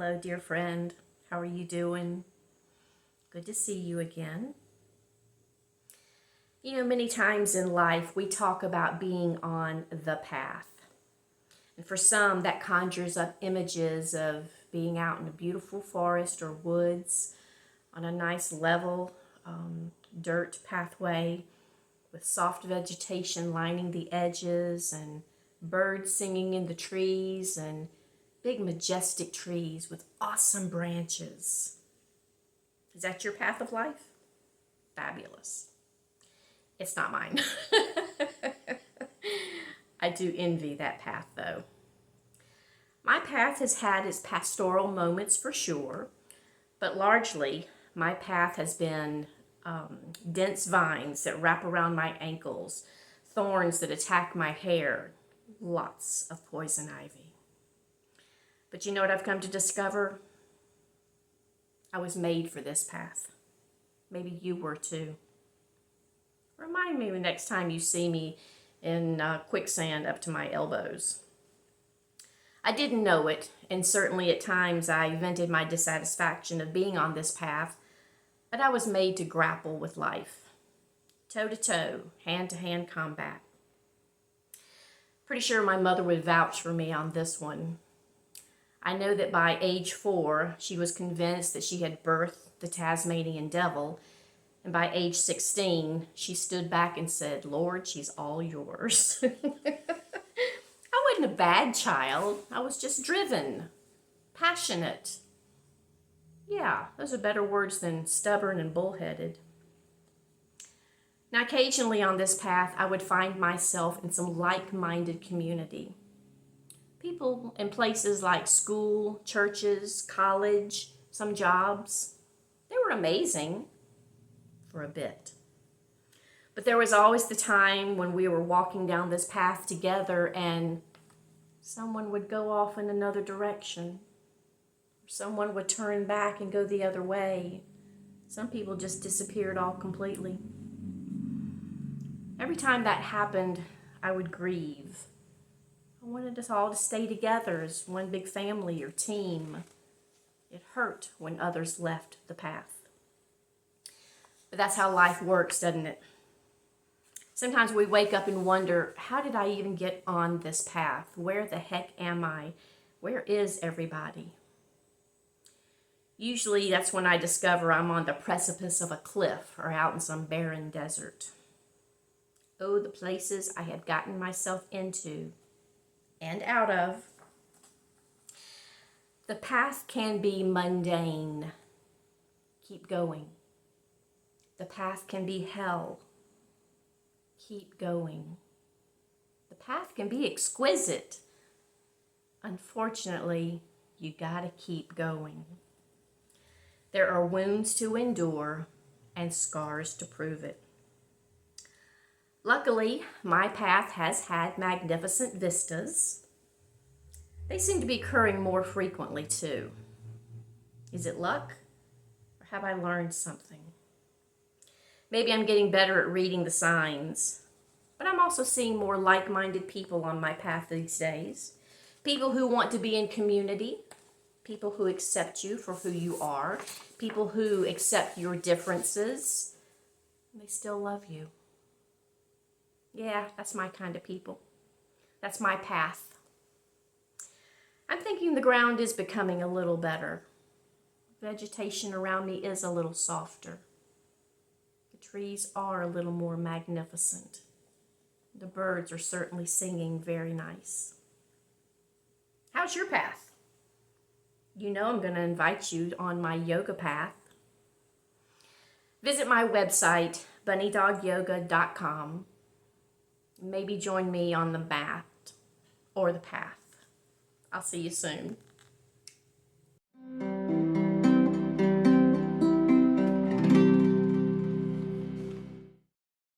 Hello, dear friend. How are you doing? Good to see you again. You know, many times in life we talk about being on the path. And for some, that conjures up images of being out in a beautiful forest or woods on a nice level dirt pathway with soft vegetation lining the edges and birds singing in the trees and big majestic trees with awesome branches. Is that your path of life? Fabulous. It's not mine. I do envy that path though. My path has had its pastoral moments for sure, but largely my path has been dense vines that wrap around my ankles, thorns that attack my hair, lots of poison ivy. But you know what I've come to discover? I was made for this path. Maybe you were too. Remind me the next time you see me in quicksand up to my elbows. I didn't know it, and certainly at times I vented my dissatisfaction of being on this path, but I was made to grapple with life. Toe-to-toe, hand-to-hand combat. Pretty sure my mother would vouch for me on this one. I know that by age 4, she was convinced that she had birthed the Tasmanian devil, and by age 16, she stood back and said, "Lord, she's all yours." I wasn't a bad child. I was just driven, passionate. Yeah, those are better words than stubborn and bullheaded. Now, occasionally on this path, I would find myself in some like-minded community. People in places like school, churches, college, some jobs. They were amazing for a bit. But there was always the time when we were walking down this path together and someone would go off in another direction. Someone would turn back and go the other way. Some people just disappeared all completely. Every time that happened, I would grieve. I wanted us all to stay together as one big family or team. It hurt when others left the path. But that's how life works, doesn't it? Sometimes we wake up and wonder, how did I even get on this path? Where the heck am I? Where is everybody? Usually that's when I discover I'm on the precipice of a cliff or out in some barren desert. Oh, the places I have gotten myself into and out of. The path can be mundane. Keep going. The path can be hell. Keep going. The path can be exquisite. Unfortunately, you gotta keep going. There are wounds to endure and scars to prove it. Luckily, my path has had magnificent vistas. They seem to be occurring more frequently too. Is it luck? Or have I learned something? Maybe I'm getting better at reading the signs, but I'm also seeing more like-minded people on my path these days. People who want to be in community, people who accept you for who you are, people who accept your differences, and they still love you. Yeah, that's my kind of people. That's my path. I'm thinking the ground is becoming a little better. Vegetation around me is a little softer. The trees are a little more magnificent. The birds are certainly singing very nice. How's your path? You know I'm going to invite you on my yoga path. Visit my website, bunnydogyoga.com. Maybe join me on the mat or the path. I'll see you soon.